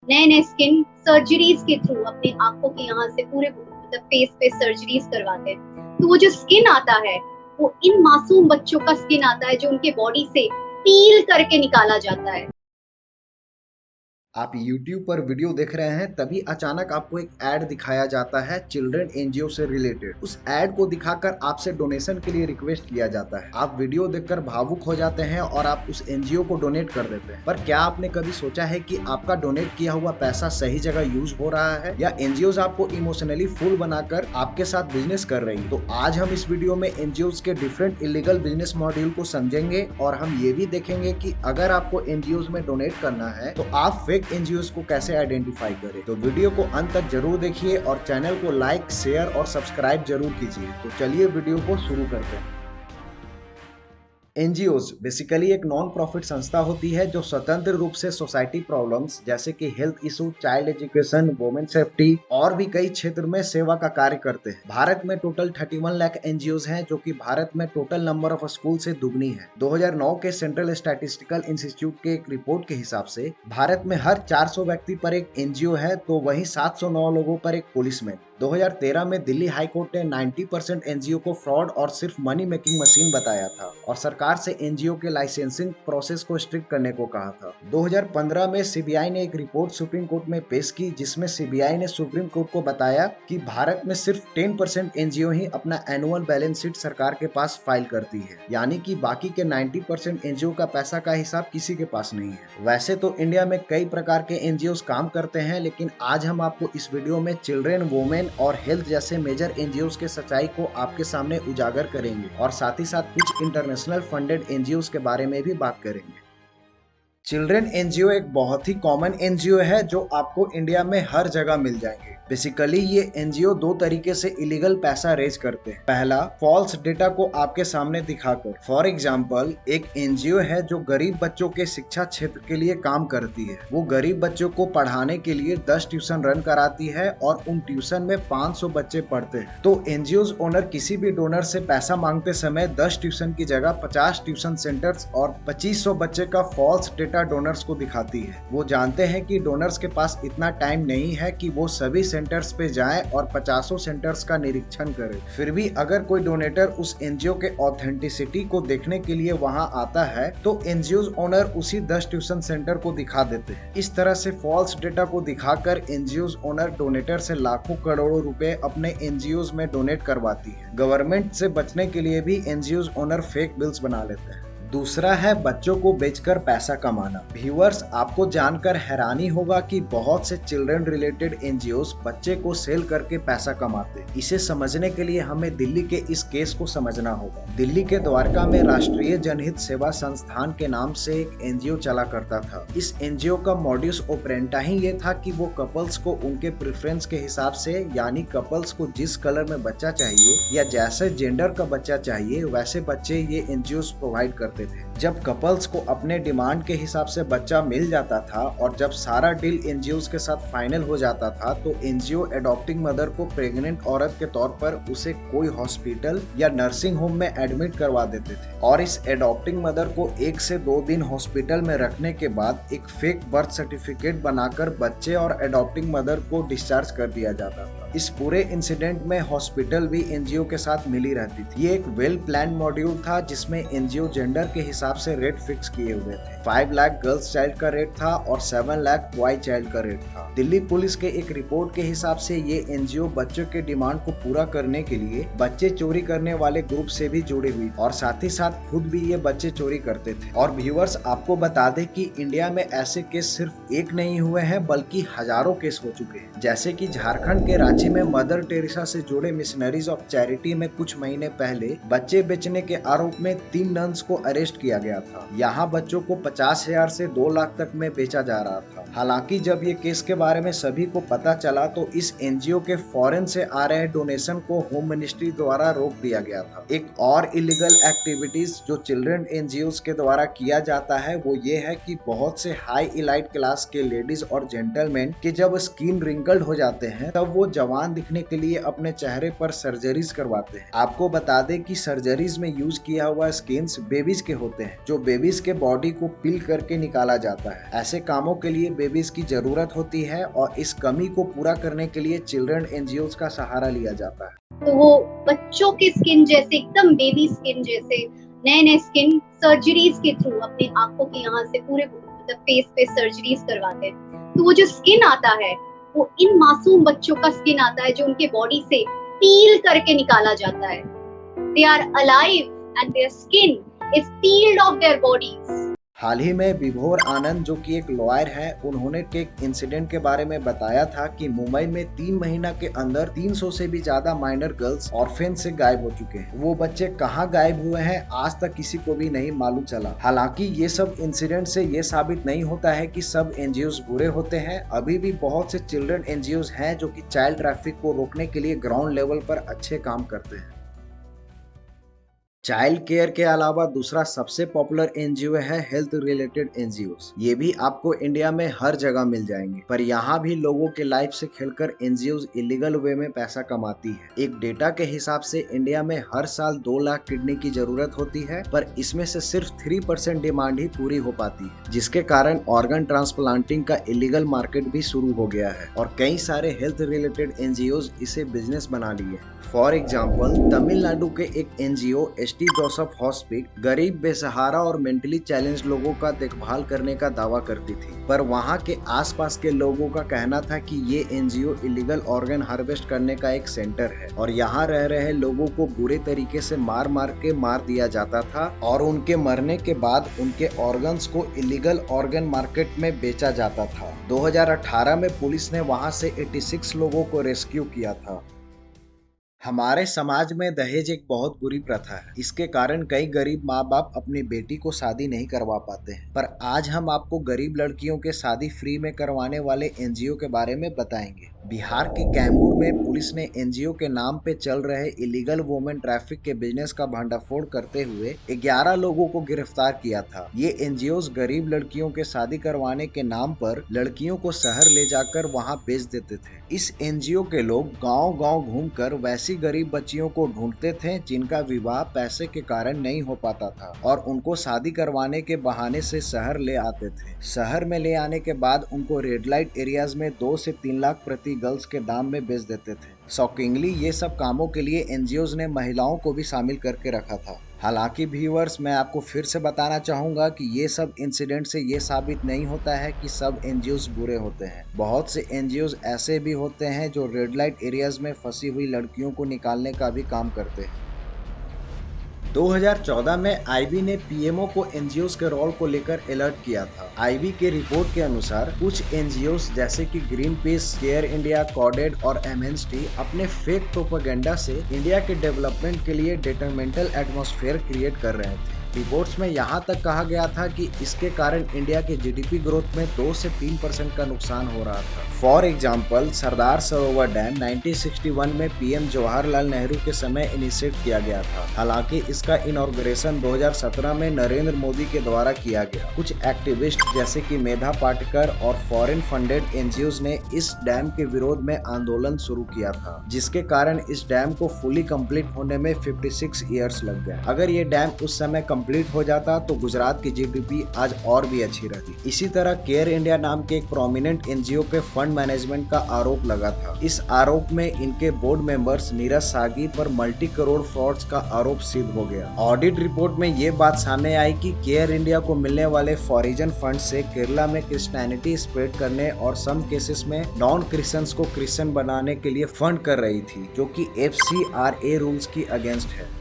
नए नए skin surgeries के थ्रू अपने आंखों के यहाँ से पूरे मतलब फेस पे सर्जरीज करवाते हैं। तो वो जो स्किन आता है वो इन मासूम बच्चों का स्किन आता है जो उनके बॉडी से पील करके निकाला जाता है। आप YouTube पर वीडियो देख रहे हैं तभी अचानक आपको एक ऐड दिखाया जाता है चिल्ड्रन एनजीओ से रिलेटेड। उस ऐड को दिखाकर आपसे डोनेशन के लिए रिक्वेस्ट किया जाता है। आप वीडियो देखकर भावुक हो जाते हैं और आप उस एनजीओ को डोनेट कर देते हैं। पर क्या आपने कभी सोचा है कि आपका डोनेट किया हुआ पैसा सही जगह यूज हो रहा है या एनजीओ आपको इमोशनली फूल बनाकर आपके साथ बिजनेस कर रही है? तो आज हम इस वीडियो में एनजीओ के डिफरेंट इलीगल बिजनेस मॉड्यूल को समझेंगे और हम ये भी देखेंगे कि अगर आपको एनजीओ में डोनेट करना है तो आप फेक एनजीओ को कैसे आइडेंटिफाई करें। तो वीडियो को अंत तक जरूर देखिए और चैनल को लाइक, शेयर और सब्सक्राइब जरूर कीजिए। तो चलिए वीडियो को शुरू करते हैं। एनजीओज बेसिकली एक नॉन प्रॉफिट संस्था होती है जो स्वतंत्र रूप से सोसाइटी प्रॉब्लम्स जैसे कि health issue, child education, women safety और भी कई क्षेत्र में सेवा का कार्य करते हैं। भारत में टोटल 31 लाख एनजीओज हैं जो कि भारत में टोटल नंबर ऑफ स्कूल से दुगनी है। 2009 के सेंट्रल स्टैटिस्टिकल इंस्टीट्यूट के एक रिपोर्ट के हिसाब से भारत में हर 400 व्यक्ति पर एक एनजीओ है, तो वहीं 709 लोगों पर एक पुलिसमैन। 2013 में दिल्ली हाईकोर्ट ने 90% एनजीओ को फ्रॉड और सिर्फ मनी मेकिंग मशीन बताया था और सरकार से एनजीओ के लाइसेंसिंग प्रोसेस को स्ट्रिक्ट करने को कहा था। 2015 में सीबीआई ने एक रिपोर्ट सुप्रीम कोर्ट में पेश की जिसमें सीबीआई ने सुप्रीम कोर्ट को बताया कि भारत में सिर्फ 10% एनजीओ ही अपना एनुअल बैलेंस शीट सरकार के पास फाइल करती है, यानी कि बाकी के 90% एनजीओ का पैसा का हिसाब किसी के पास नहीं है। वैसे तो इंडिया में कई प्रकार के एनजीओ काम करते हैं, लेकिन आज हम आपको इस वीडियो में चिल्ड्रेन, वुमेन और हेल्थ जैसे मेजर एनजीओज के सच्चाई को आपके सामने उजागर करेंगे और साथ ही साथ कुछ इंटरनेशनल फंडेड एनजीओज के बारे में भी बात करेंगे। चिल्ड्रन एनजीओ एक बहुत ही कॉमन एनजीओ है जो आपको इंडिया में हर जगह मिल जाएंगे। बेसिकली ये एनजीओ दो तरीके से इलीगल पैसा रेज करते हैं। पहला, फॉल्स डेटा को आपके सामने दिखाकर। फॉर एग्जांपल, एक एनजीओ है जो गरीब बच्चों के शिक्षा क्षेत्र के लिए काम करती है। वो गरीब बच्चों को पढ़ाने के लिए 10 ट्यूशन रन कराती है और उन ट्यूशन में 500 बच्चे पढ़ते हैं। तो एनजीओ ओनर किसी भी डोनर से पैसा मांगते समय 10 ट्यूशन की जगह 50 ट्यूशन सेंटर्स और 2500 बच्चे का फॉल्स डेटा डोनर्स को दिखाती है। वो जानते हैं कि डोनर्स के पास इतना टाइम नहीं है कि वो सभी सेंटर्स पे जाएं और 50 सेंटर्स का निरीक्षण करें। फिर भी अगर कोई डोनेटर उस एनजीओ के ऑथेंटिसिटी को देखने के लिए वहां आता है तो एनजीओ ओनर उसी 10 ट्यूशन सेंटर को दिखा देते हैं। इस तरह से फॉल्स डेटा को दिखाकर एनजीओ ओनर डोनेटर से लाखों करोड़ों रुपए अपने एनजीओ में डोनेट करवाती है। गवर्नमेंट से बचने के लिए भी एनजीओ ओनर फेक बिल्स बना लेते हैं। दूसरा है बच्चों को बेचकर पैसा कमाना। व्यूअर्स, आपको जानकर हैरानी होगा कि बहुत से चिल्ड्रन रिलेटेड एनजीओस बच्चे को सेल करके पैसा कमाते। इसे समझने के लिए हमें दिल्ली के इस केस को समझना होगा। दिल्ली के द्वारका में राष्ट्रीय जनहित सेवा संस्थान के नाम से एक एनजीओ चला करता था। इस एनजीओ का मॉड्यूस ऑपरेंडा ही ये था कि वो कपल्स को उनके प्रेफरेंस के हिसाब से, यानी कपल्स को जिस कलर में बच्चा चाहिए या जैसे जेंडर का बच्चा चाहिए वैसे बच्चे ये एनजीओ प्रोवाइड करते थे। जब कपल्स को अपने डिमांड के हिसाब से बच्चा मिल जाता था और जब सारा डील एनजीओ के साथ फाइनल हो जाता था तो एनजीओ एडॉप्टिंग मदर को प्रेग्नेंट औरत के तौर पर उसे कोई हॉस्पिटल या नर्सिंग होम में एडमिट करवा देते थे और इस एडॉप्टिंग मदर को 1 से 2 दिन हॉस्पिटल में रखने के बाद एक फेक बर्थ सर्टिफिकेट बनाकर बच्चे और एडॉप्टिंग मदर को डिस्चार्ज कर दिया जाता था। इस पूरे इंसिडेंट में हॉस्पिटल भी एनजीओ के साथ मिली रहती थी। ये एक वेल प्लान मॉड्यूल था जिसमें एनजीओ जेंडर के हिसाब से रेट फिक्स किए हुए थे। 5 लाख गर्ल्स चाइल्ड का रेट था और 7 लाख बॉय चाइल्ड का रेट था। दिल्ली पुलिस के एक रिपोर्ट के हिसाब से ये एनजीओ बच्चों के डिमांड को पूरा करने के लिए बच्चे चोरी करने वाले ग्रुप से भी जुड़ी हुई और साथ ही साथ खुद भी ये बच्चे चोरी करते थे। और व्यूअर्स, आपको बता दें कि इंडिया में ऐसे केस सिर्फ एक नहीं हुए हैं बल्कि हजारों केस हो चुके हैं। जैसे कि झारखंड के रांची में मदर टेरेसा से जुड़े मिशनरीज ऑफ चैरिटी में कुछ महीने पहले बच्चे बेचने के आरोप में 3 नन्स को अरेस्ट किया गया था। यहाँ बच्चों को 50,000 से 2 लाख तक में बेचा जा रहा था। हालांकि जब ये केस के बारे में सभी को पता चला तो इस एनजीओ के फॉरेन से आ रहे डोनेशन को होम मिनिस्ट्री द्वारा रोक दिया गया था। एक और इलीगल एक्टिविटीज जो चिल्ड्रन एनजीओ के द्वारा किया जाता है वो ये है कि बहुत से हाई इलाइट क्लास के लेडीज और जेंटलमैन के जब स्किन रिंकल्ड हो जाते हैं तब वो जवान दिखने के लिए अपने चेहरे पर सर्जरीज करवाते हैं। आपको बता दें कि सर्जरीज में यूज किया हुआ स्किन्स बेबीज के होते हैं, जो बेबीज के बॉडी को पील करके निकाला जाता है। ऐसे कामों के लिए बेबीज की जरूरत होती है और इस कमी को पूरा करने के लिए चिल्ड्रन एनजीओज का सहारा लिया जाता है। तो वो बच्चों की स्किन जैसे, एकदम बेबी स्किन जैसे नए नए स्किन सर्जरीज के थ्रू अपने आंखों के यहाँ से पूरे मतलब फेस पे सर्जरीज करवाते हैं। तो वो जो स्किन आता है वो इन मासूम बच्चों का स्किन आता है जो उनके बॉडी से पील करके निकाला जाता है। They are alive and their skin is peeled off their bodies. हाल ही में विभोर आनंद, जो कि एक लॉयर है, उन्होंने एक इंसिडेंट के बारे में बताया था कि मुंबई में 3 महीना के अंदर 300 से भी ज्यादा माइनर गर्ल्स ऑर्फेन से गायब हो चुके हैं। वो बच्चे कहाँ गायब हुए हैं आज तक किसी को भी नहीं मालूम चला। हालांकि ये सब इंसिडेंट से ये साबित नहीं होता है कि सब एनजीओज बुरे होते हैं। अभी भी बहुत से चिल्ड्रन एनजीओज हैं जो कि चाइल्ड ट्रैफिक को रोकने के लिए ग्राउंड लेवल पर अच्छे काम करते हैं। चाइल्ड केयर के अलावा दूसरा सबसे पॉपुलर एनजीओ है हेल्थ रिलेटेड एनजीओस। ये भी आपको इंडिया में हर जगह मिल जाएंगे, पर यहाँ भी लोगों के लाइफ से खेलकर एनजीओस इलीगल वे में पैसा कमाती है। एक डेटा के हिसाब से इंडिया में हर साल 2 लाख किडनी की जरूरत होती है, पर इसमें से सिर्फ 3% डिमांड ही पूरी हो पाती है, जिसके कारण ऑर्गन ट्रांसप्लांटिंग का इलीगल मार्केट भी शुरू हो गया है और कई सारे हेल्थ रिलेटेड एनजीओस इसे बिजनेस बना लिए। फॉर एग्जाम्पल, तमिलनाडु के एक एनजीओ एसटी जोसेफ हॉस्पिटल गरीब, बेसहारा और मेंटली चैलेंज लोगों का देखभाल करने का दावा करती थी, पर वहां के आसपास के लोगों का कहना था कि ये एनजीओ इलीगल ऑर्गन हार्वेस्ट करने का एक सेंटर है और यहाँ रह रहे लोगों को बुरे तरीके से मार दिया जाता था और उनके मरने के बाद उनके ऑर्गन्स को इलीगल ऑर्गन मार्केट में बेचा जाता था। 2018 में पुलिस ने वहां से 86 लोगों को रेस्क्यू किया था। हमारे समाज में दहेज एक बहुत बुरी प्रथा है। इसके कारण कई गरीब माँ बाप अपनी बेटी को शादी नहीं करवा पाते हैं, पर आज हम आपको गरीब लड़कियों के शादी फ्री में करवाने वाले एनजीओ के बारे में बताएंगे। बिहार के कैमूर में पुलिस ने एनजीओ के नाम पे चल रहे इलीगल वुमेन ट्रैफिक के बिजनेस का भंडाफोड़ करते हुए 11 लोगों को गिरफ्तार किया था। ये एनजीओ गरीब लड़कियों के शादी करवाने के नाम पर लड़कियों को शहर ले जाकर वहाँ बेच देते थे। इस एनजीओ के लोग गांव-गांव घूमकर वैसी गरीब बच्चियों को ढूंढते थे जिनका विवाह पैसे के कारण नहीं हो पाता था और उनको शादी करवाने के बहाने से शहर ले आते थे। शहर में ले आने के बाद उनको रेड लाइट एरियाज में 2 से 3 लाख प्रति गर्ल्स के दाम में बेच देते थे। शॉकिंगली ये सब कामों के लिए एनजीओज ने महिलाओं को भी शामिल करके रखा था। हालांकि व्यूअर्स, मैं आपको फिर से बताना चाहूंगा कि ये सब इंसिडेंट से ये साबित नहीं होता है कि सब एनजीओज बुरे होते हैं। बहुत से एनजीओज ऐसे भी होते हैं जो रेड लाइट एरियाज में फंसी हुई लड़कियों को निकालने का भी काम करते हैं। 2014 में आईबी ने पीएमओ को एनजीओज के रोल को लेकर अलर्ट किया था। आईबी के रिपोर्ट के अनुसार कुछ एनजीओज जैसे कि green peas, care India, coded और एमएनएसटी अपने फेक प्रोपेगेंडा से इंडिया के डेवलपमेंट के लिए डिटरमेंटल एटमॉस्फेयर क्रिएट कर रहे थे। रिपोर्ट्स में यहाँ तक कहा गया था कि इसके कारण इंडिया के जीडीपी ग्रोथ में 2 से 3% का नुकसान हो रहा था। For example, Sardar Sarovar dam 1961 में पीएम जवाहरलाल नेहरू के समय इनिशिएट किया गया था। हालांकि इसका इनॉग्रेशन 2017 में नरेंद्र मोदी के द्वारा किया गया। कुछ एक्टिविस्ट जैसे कि मेधा पाटकर और फॉरेन फंडेड एनजीओज ने इस डैम के विरोध में आंदोलन शुरू किया था, जिसके कारण इस डैम को फुली कंप्लीट होने में 56 ईयर्स लग गए। अगर ये डैम उस समय कंप्लीट हो जाता तो गुजरात की जीडीपी आज और भी अच्छी रहती। इसी तरह केयर इंडिया नाम के एक प्रोमिनेंट एनजीओ पे फंड मैनेजमेंट का आरोप लगा था। इस आरोप में इनके बोर्ड मेंबर्स नीरज सागी पर मल्टी करोड़ फ्रॉड्स का आरोप सिद्ध हो गया। ऑडिट रिपोर्ट में ये बात सामने आई कि केयर इंडिया को मिलने वाले फॉरिजन फंड से केरला में क्रिश्चियनिटी स्प्रेड करने और सम केसेस में नॉन क्रिश्चियंस को क्रिश्चियन बनाने के लिए फंड कर रही थी, जो कि FCRA रूल्स की अगेंस्ट है।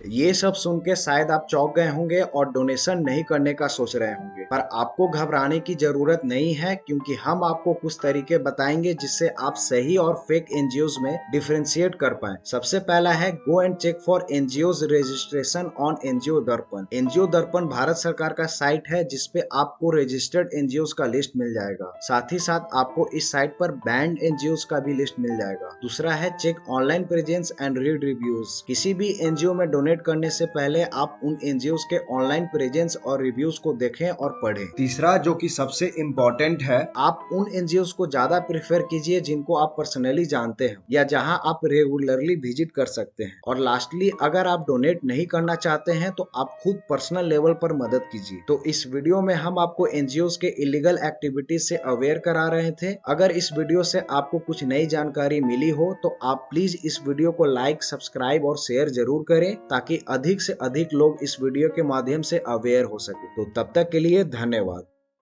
ये सब सुन के शायद आप चौंक गए होंगे और डोनेशन नहीं करने का सोच रहे होंगे, पर आपको घबराने की जरूरत नहीं है, क्योंकि हम आपको कुछ तरीके बताएंगे जिससे आप सही और फेक एनजीओज में डिफरेंशिएट कर पाए। सबसे पहला है go and check for NGOs registration on NGO Darpan. NGO Darpan Bharat सरकार का साइट है जिसपे आपको रजिस्टर्ड एनजीओज का लिस्ट मिल जाएगा। साथ ही साथ आपको इस साइट पर बैंड एनजीओज का भी लिस्ट मिल जाएगा। दूसरा है check online presence and read reviews. किसी भी एनजीओ में डोनेट डोनेट करने से पहले आप उन एनजीओज के ऑनलाइन प्रेजेंस और रिव्यूज को देखें और पढ़ें। तीसरा, जो कि सबसे इम्पोर्टेंट है, आप उन एनजीओज को ज्यादा प्रेफर कीजिए जिनको आप पर्सनली जानते हैं या जहां आप रेगुलरली विजिट कर सकते हैं। और लास्टली, अगर आप डोनेट नहीं करना चाहते हैं तो आप खुद पर्सनल लेवल पर मदद कीजिए। तो इस वीडियो में हम आपको एनजीओज के इलीगल एक्टिविटीज से अवेयर करा रहे थे। अगर इस वीडियो से आपको कुछ नई जानकारी मिली हो तो आप प्लीज इस वीडियो को लाइक, सब्सक्राइब और शेयर जरूर करें ताकि अधिक से अधिक लोग इस वीडियो के माध्यम से अवेयर हो सके। तो तब तक के लिए धन्यवाद।